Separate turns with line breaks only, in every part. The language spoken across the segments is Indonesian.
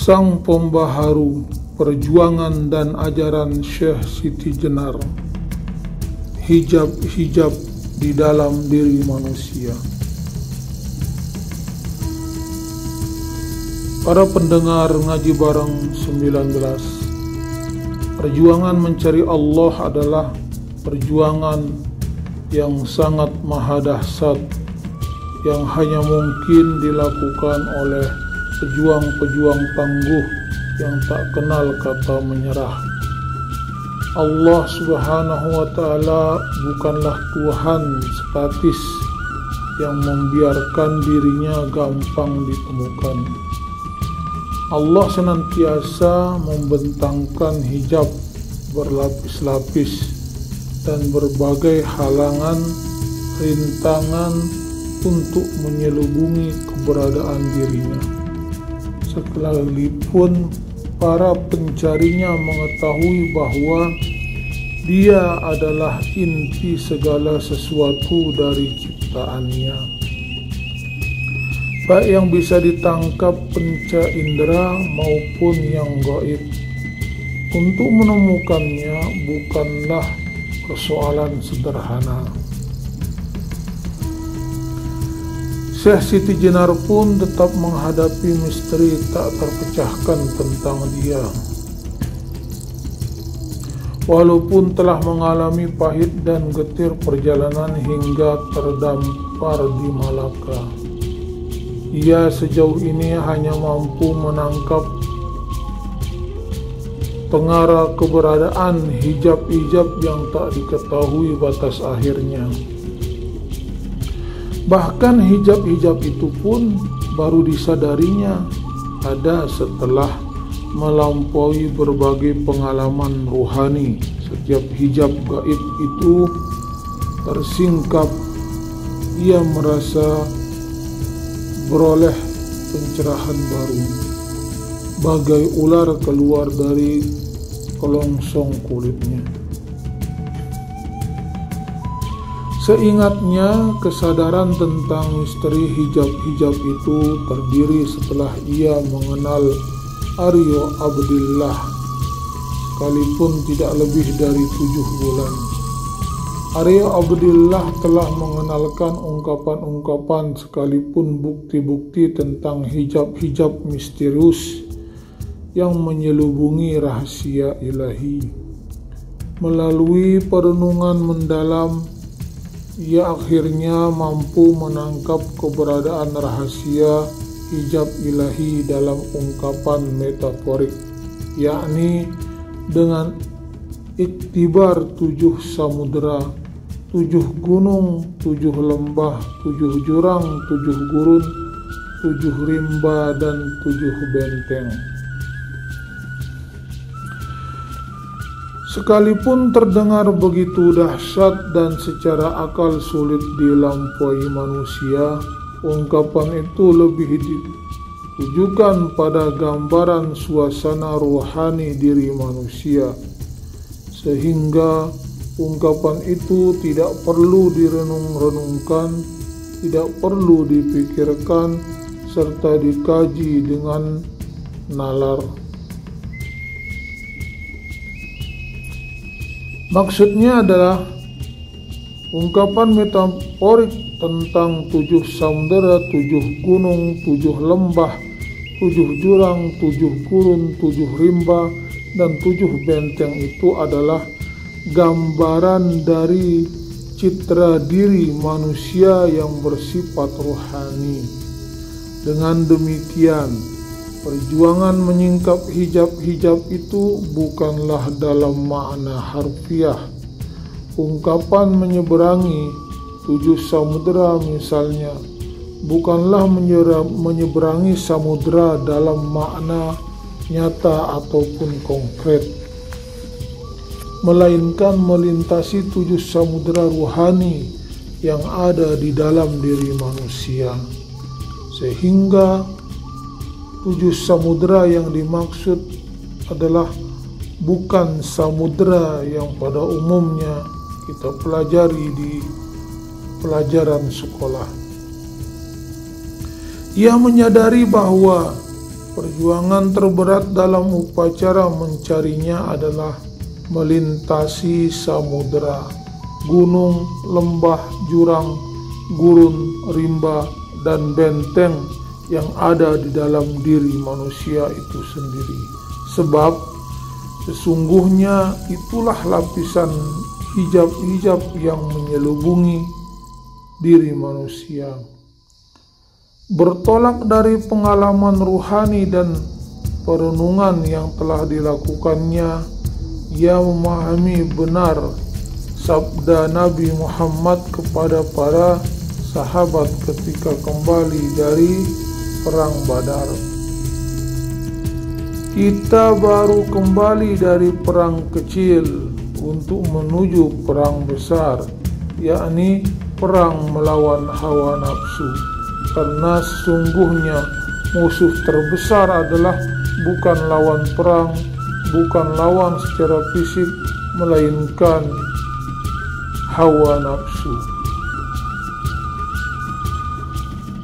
sang pembaharu perjuangan dan ajaran Syekh Siti Jenar, hijab-hijab di dalam diri manusia. Para pendengar ngaji bareng 19, perjuangan mencari Allah adalah perjuangan yang sangat maha dahsyat yang hanya mungkin dilakukan oleh pejuang-pejuang tangguh yang tak kenal kata menyerah. Allah Subhanahu wa Ta'ala bukanlah Tuhan statis yang membiarkan dirinya gampang ditemukan. Allah senantiasa membentangkan hijab berlapis-lapis dan berbagai halangan, rintangan untuk menyelubungi keberadaan dirinya. Sekalipun para pencarinya mengetahui bahwa dia adalah inti segala sesuatu dari ciptaannya, baik yang bisa ditangkap panca indera maupun yang gaib. Untuk menemukannya bukanlah persoalan sederhana. Syekh Siti Jenar pun tetap menghadapi misteri tak terpecahkan tentang dia. Walaupun telah mengalami pahit dan getir perjalanan hingga terdampar di Malaka, ia sejauh ini hanya mampu menangkap pengarah keberadaan hijab-hijab yang tak diketahui batas akhirnya. Bahkan hijab-hijab itu pun baru disadarinya ada setelah melampaui berbagai pengalaman ruhani. Setiap hijab gaib itu tersingkap, ia merasa beroleh pencerahan baru, bagai ular keluar dari kelongsong kulitnya. Seingatnya, kesadaran tentang misteri hijab-hijab itu terdiri setelah ia mengenal Aryo Abdillah, sekalipun tidak lebih dari 7 bulan. Aryo Abdillah telah mengenalkan ungkapan-ungkapan sekalipun bukti-bukti tentang hijab-hijab misterius yang menyelubungi rahasia ilahi. Melalui perenungan mendalam, ia akhirnya mampu menangkap keberadaan rahasia hijab ilahi dalam ungkapan metaforik, yakni dengan iktibar 7 samudera, 7 gunung, 7 lembah, 7 jurang, 7 gurun, 7 rimba, dan 7 benteng. Sekalipun terdengar begitu dahsyat dan secara akal sulit dilampaui manusia, ungkapan itu lebih ditujukan pada gambaran suasana rohani diri manusia, sehingga ungkapan itu tidak perlu direnung-renungkan, tidak perlu dipikirkan, serta dikaji dengan nalar. Maksudnya adalah ungkapan metaforik tentang 7 samudera, 7 gunung, 7 lembah, 7 jurang, 7 gurun, 7 rimba, dan 7 benteng itu adalah gambaran dari citra diri manusia yang bersifat rohani. Dengan demikian, perjuangan menyingkap hijab-hijab itu bukanlah dalam makna harfiah. Ungkapan menyeberangi 7 samudera misalnya bukanlah menyeberangi samudera dalam makna nyata ataupun konkret, melainkan melintasi 7 samudera ruhani yang ada di dalam diri manusia. Sehingga 7 samudera yang dimaksud adalah bukan samudera yang pada umumnya kita pelajari di pelajaran sekolah. Ia menyadari bahwa Perjuangan terberat dalam upacara mencarinya adalah melintasi samudera, gunung, lembah, jurang, gurun, rimba, dan benteng yang ada di dalam diri manusia itu sendiri. Sebab sesungguhnya itulah lapisan hijab-hijab yang menyelubungi diri manusia. Bertolak dari pengalaman ruhani dan perenungan yang telah dilakukannya, ia memahami benar sabda Nabi Muhammad kepada para sahabat ketika kembali dari perang Badar. Kita baru kembali dari perang kecil untuk menuju perang besar, yakni perang melawan hawa nafsu. Karena sesungguhnya musuh terbesar adalah bukan lawan perang, bukan lawan secara fisik, melainkan hawa nafsu.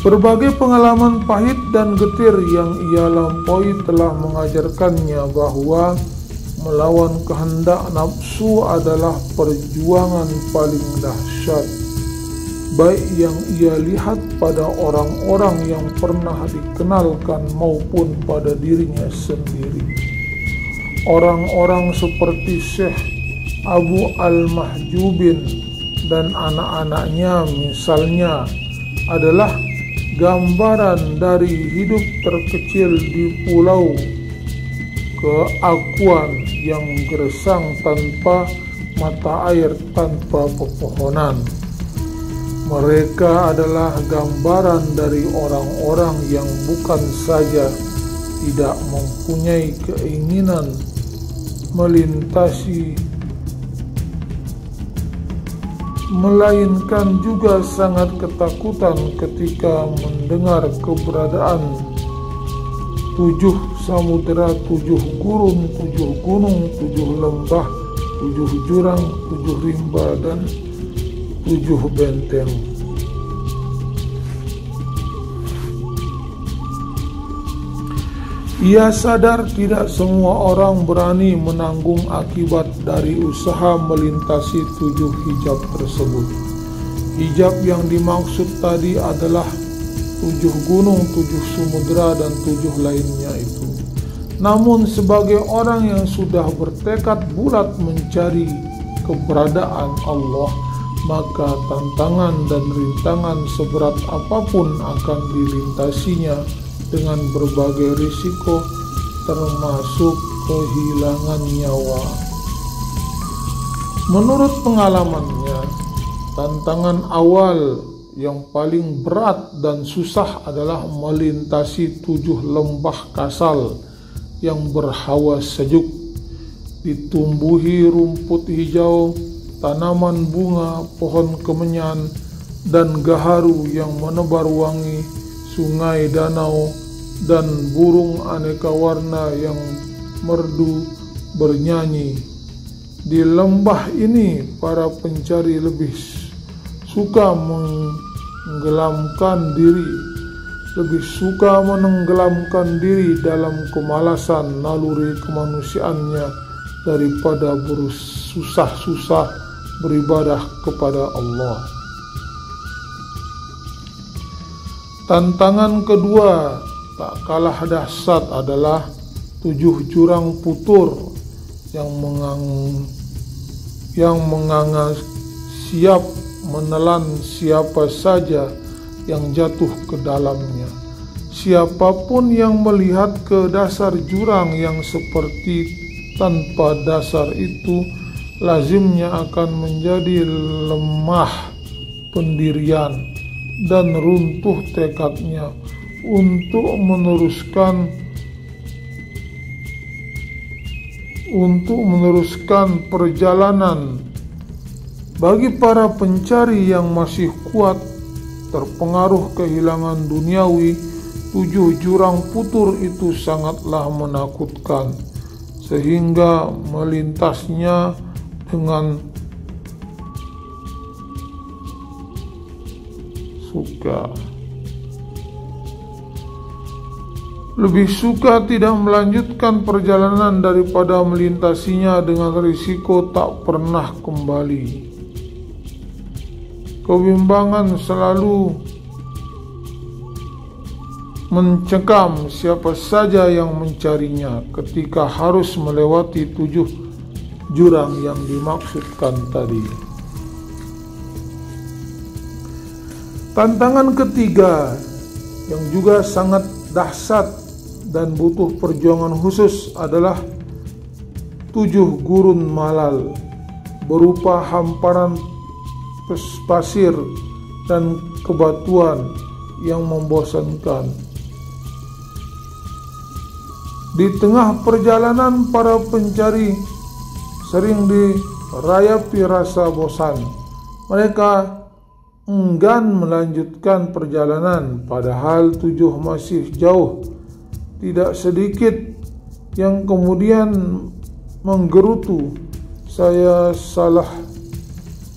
Berbagai pengalaman pahit dan getir yang ia lampaui telah mengajarkannya bahwa melawan kehendak nafsu adalah perjuangan paling dahsyat, baik yang ia lihat pada orang-orang yang pernah dikenalkan maupun pada dirinya sendiri. Orang-orang seperti Syekh Abu Al-Mahjubin dan anak-anaknya misalnya adalah gambaran dari hidup terkecil di pulau keakuan yang gersang tanpa mata air, tanpa pepohonan. Mereka adalah gambaran dari orang-orang yang bukan saja tidak mempunyai keinginan melintasi, melainkan juga sangat ketakutan ketika mendengar keberadaan 7 samudera, 7 gurun, 7 gunung, 7 lembah, 7 jurang, 7 rimba, dan 7 benteng. Ia sadar tidak semua orang berani menanggung akibat dari usaha melintasi 7 hijab tersebut. Hijab yang dimaksud tadi adalah 7 gunung, 7 samudera, dan 7 lainnya itu. Namun sebagai orang yang sudah bertekad bulat mencari keberadaan Allah, maka tantangan dan rintangan seberat apapun akan dilintasinya dengan berbagai risiko, termasuk kehilangan nyawa. Menurut pengalamannya, tantangan awal yang paling berat dan susah adalah melintasi 7 lembah kasal yang berhawa sejuk, ditumbuhi rumput hijau, tanaman bunga, pohon kemenyan, dan gaharu yang menebar wangi, sungai, danau, dan burung aneka warna yang merdu bernyanyi. Di lembah ini, para pencari lebih suka menenggelamkan diri dalam kemalasan naluri kemanusiaannya daripada bersusah-susah beribadah kepada Allah. Tantangan kedua tak kalah dahsyat adalah 7 jurang putur yang menganga siap menelan siapa saja yang jatuh ke dalamnya. Siapapun yang melihat ke dasar jurang yang seperti tanpa dasar itu, lazimnya akan menjadi lemah pendirian dan runtuh tekadnya untuk meneruskan perjalanan. Bagi para pencari yang masih kuat terpengaruh kehilangan duniawi, 7 jurang putur itu sangatlah menakutkan, sehingga melintasnya dengan suka. lebih suka tidak melanjutkan perjalanan daripada melintasinya dengan risiko tak pernah kembali. Kebimbangan selalu mencekam siapa saja yang mencarinya ketika harus melewati 7 jurang yang dimaksudkan tadi. Tantangan ketiga yang juga sangat dahsyat dan butuh perjuangan khusus adalah 7 gurun malal berupa hamparan pasir dan kebatuan yang membosankan. Di tengah perjalanan, para pencari sering dirayapi rasa bosan. Mereka enggan melanjutkan perjalanan, padahal 7 masih jauh. Tidak sedikit yang kemudian menggerutu, saya salah,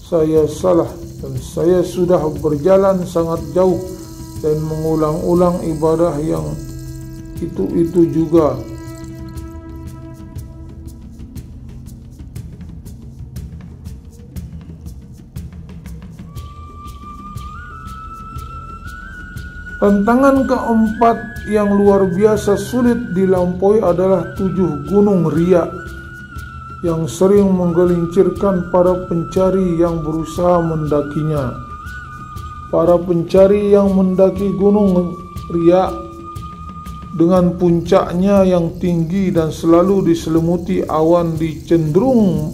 dan saya sudah berjalan sangat jauh dan mengulang-ulang ibadah yang itu juga. Tantangan keempat yang luar biasa sulit dilampaui adalah 7 gunung riya yang sering menggelincirkan para pencari yang berusaha mendakinya. Para pencari yang mendaki gunung riya dengan puncaknya yang tinggi dan selalu diselimuti awan cenderung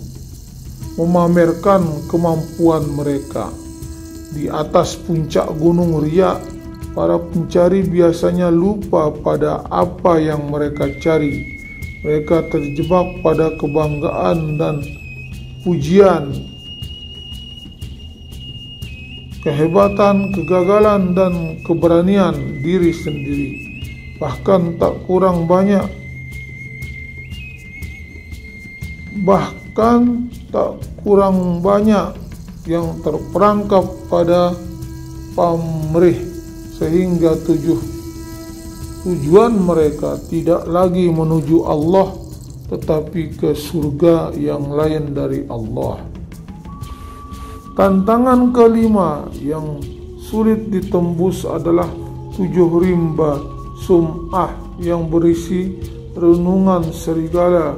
memamerkan kemampuan mereka. Di atas puncak gunung riya, para pencari biasanya lupa pada apa yang mereka cari. Mereka terjebak pada kebanggaan dan pujian, kehebatan, kegagalan, dan keberanian diri sendiri. Bahkan tak kurang banyak yang terperangkap pada pamrih, sehingga tujuan mereka tidak lagi menuju Allah, tetapi ke surga yang lain dari Allah. Tantangan kelima yang sulit ditembus adalah 7 rimba sum'ah yang berisi renungan serigala.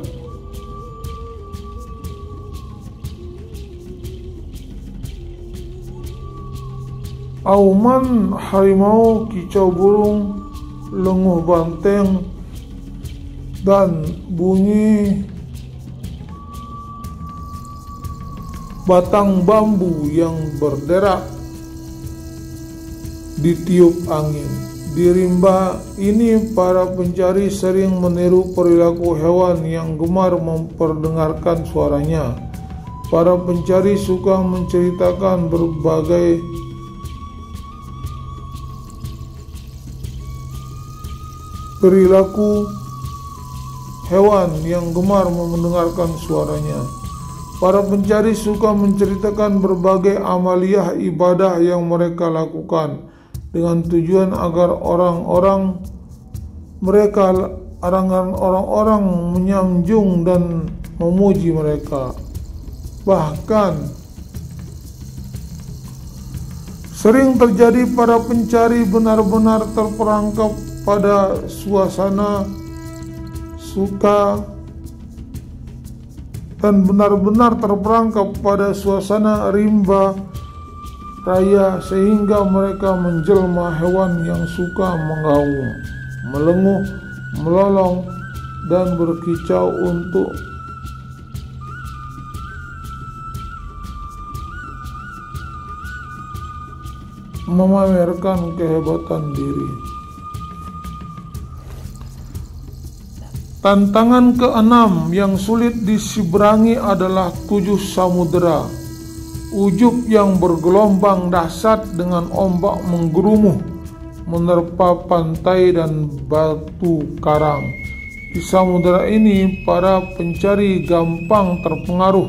Auman harimau, kicau burung, lenguh banteng, dan bunyi batang bambu yang berderak ditiup angin. Di rimba ini, para pencari sering meniru perilaku hewan yang gemar memperdengarkan suaranya. Para pencari suka menceritakan berbagai perilaku hewan yang gemar mendengarkan suaranya. Para pencari suka menceritakan berbagai amaliyah ibadah yang mereka lakukan dengan tujuan agar orang-orang menyanjung dan memuji mereka. Bahkan sering terjadi para pencari benar-benar terperangkap pada suasana suka dan benar-benar terperangkap pada suasana rimba raya, sehingga mereka menjelma hewan yang suka mengaum, melenguh, melolong, dan berkicau untuk memamerkan kehebatan diri. Tantangan keenam yang sulit diseberangi adalah 7 samudera. Ujub yang bergelombang dahsyat dengan ombak menggerumuh menerpa pantai dan batu karang. Di samudera ini, para pencari gampang terpengaruh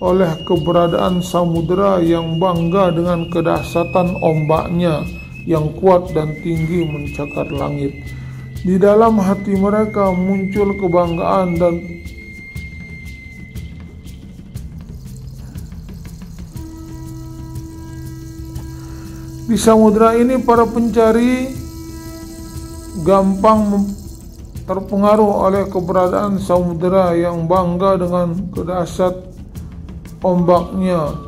oleh keberadaan samudera yang bangga dengan kedahsyatan ombaknya yang kuat dan tinggi mencakar langit. Di dalam hati mereka muncul kebanggaan dan di samudera ini para pencari gampang terpengaruh oleh keberadaan samudera yang bangga dengan kedahsyat ombaknya.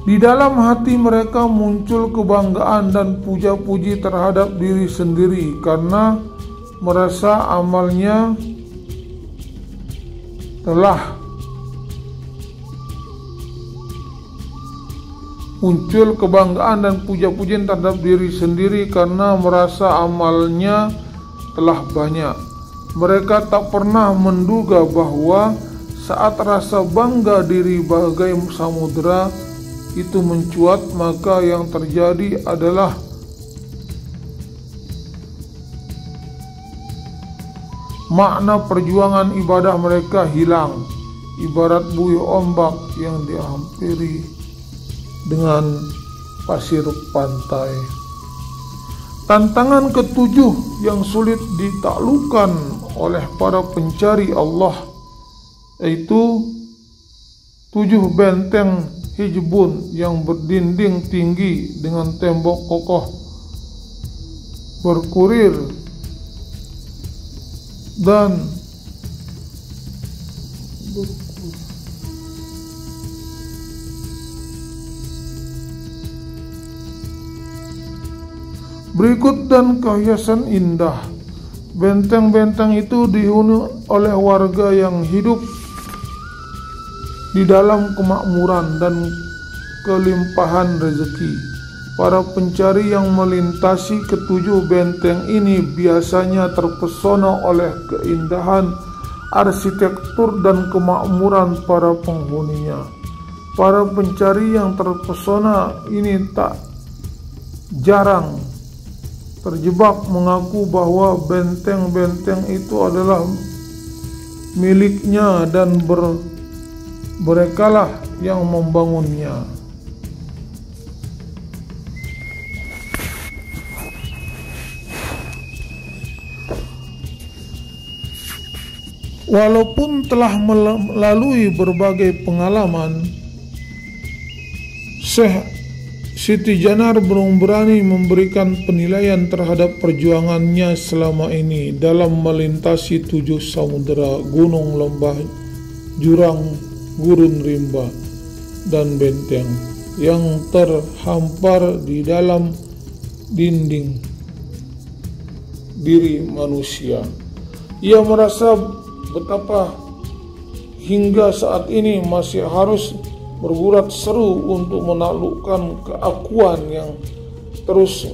Di dalam hati mereka muncul kebanggaan dan puja-puji terhadap diri sendiri karena merasa amalnya telah muncul kebanggaan dan puja-pujian terhadap diri sendiri karena merasa amalnya telah banyak. Mereka tak pernah menduga bahwa saat rasa bangga diri bagai samudera itu mencuat, maka yang terjadi adalah makna perjuangan ibadah mereka hilang, ibarat buih ombak yang dihampiri dengan pasir pantai. Tantangan ketujuh yang sulit ditaklukkan oleh para pencari Allah yaitu 7 benteng Hijbun yang berdinding tinggi dengan tembok kokoh berkurir dan berikut dan kehiasan indah. Benteng-benteng itu dihuni oleh warga yang hidup di dalam kemakmuran dan kelimpahan rezeki. Para pencari yang melintasi ketujuh benteng ini biasanya terpesona oleh keindahan arsitektur dan kemakmuran para penghuninya. Para pencari yang terpesona ini tak jarang terjebak mengaku bahwa benteng-benteng itu adalah miliknya dan merekalah yang membangunnya. Walaupun telah melalui berbagai pengalaman, Syekh Siti Jenar belum berani memberikan penilaian terhadap perjuangannya selama ini dalam melintasi 7 samudera, gunung, lembah, jurang, gurun rimba, dan benteng yang terhampar di dalam dinding diri manusia. Ia merasa betapa hingga saat ini masih harus bergurat seru untuk menaklukkan keakuan yang terus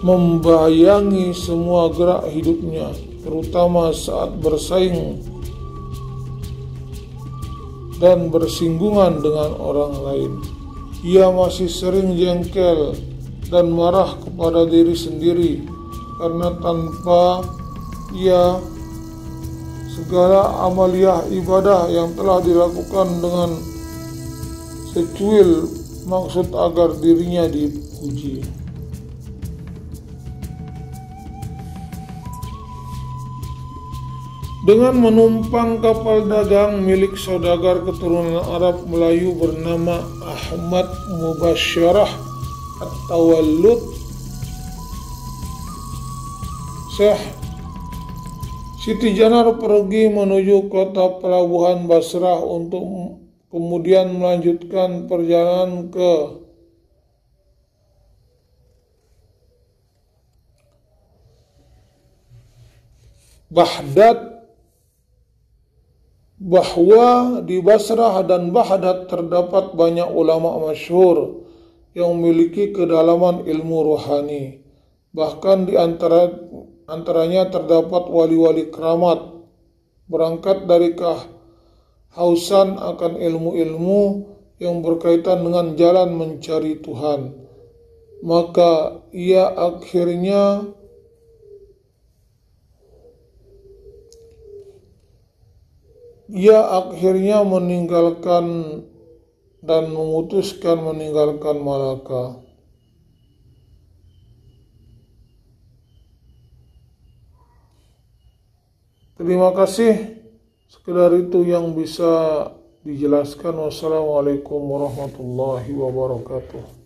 membayangi semua gerak hidupnya, terutama saat bersaing dan bersinggungan dengan orang lain. Ia masih sering jengkel dan marah kepada diri sendiri karena tanpa ia segala amaliyah ibadah yang telah dilakukan dengan secuil maksud agar dirinya dipuji. Dengan menumpang kapal dagang milik saudagar keturunan Arab Melayu bernama Ahmad Mubasyarah At-Tawallud, Syekh Siti Jenar pergi menuju kota pelabuhan Basrah untuk kemudian melanjutkan perjalanan ke Baghdad. Bahwa di Basrah dan Baghdad terdapat banyak ulama masyhur yang memiliki kedalaman ilmu rohani. Bahkan di antaranya terdapat wali-wali keramat berangkat dari kehausan akan ilmu-ilmu yang berkaitan dengan jalan mencari Tuhan. Maka ia akhirnya meninggalkan dan memutuskan meninggalkan Malaka. Terima kasih. Sekedar itu yang bisa dijelaskan. Wassalamualaikum warahmatullahi wabarakatuh.